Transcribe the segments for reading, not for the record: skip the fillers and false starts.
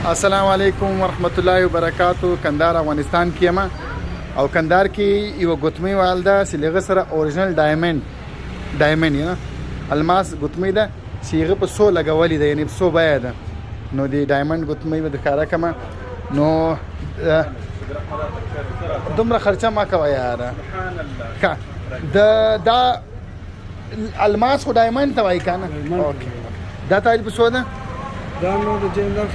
السلام علیکم ورحمت الله وبرکاتو. کندهار افغانستان کې یم او کندهار کې یو ګوتمۍ والده چې لغه سره اوريجنل ډایمنډ نه الماس ګوتمۍ ده چې هغه په 100 لګولې ده، یعنی 100 بیا ده. نو دی ډایمنډ ګوتمۍ به د کارا کما نو دومره خرچه ما کوي یار. دا الماس خو ډایمنډ ته وایي کنه. اوکې دا تاج په 100 ده. دا نو د جنرال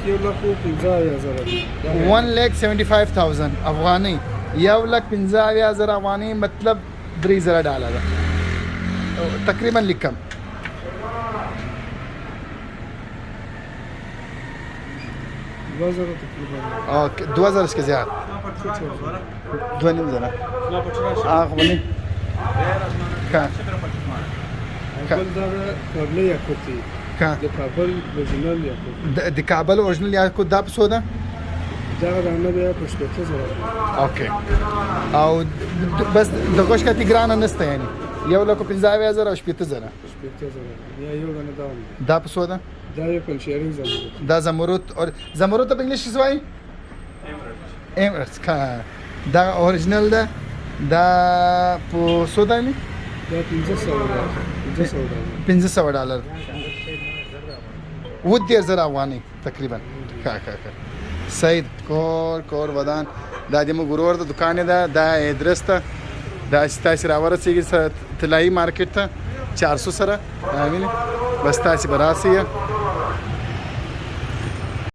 1,75,000 افغاني، 1,15,000 افغاني مطلب $3,000 تقریبا لیکم. اوکې 2,000 کې زیات 2,500 اخ ونی کا کابل یاقوتي کا د کابل اوريجنال یاقوت د کابل اوريجنال یاقوت دا په 100 ده. دا نه بیا په 15,000. اوکې او بس د غوښ کتی ګرانه نسته، یعنی 1,15,000 او 15,000 یا یو غنه دا په 100 ده. دا یو کنشيرینګ زمرد. دا زمرد او زمرد په انګلیش څه وایي؟ ایمرټس کا دا اوريجنال ده. دا په 100 ده دا $15,000 $10,000 افغاني تقریبا. سعید کور ودان دا د مګورور د دکان ده، دا ادرس ته دا ستاسو راورسیږي طلایي مارکیټ ته 400 سره امين بس تاسو براسي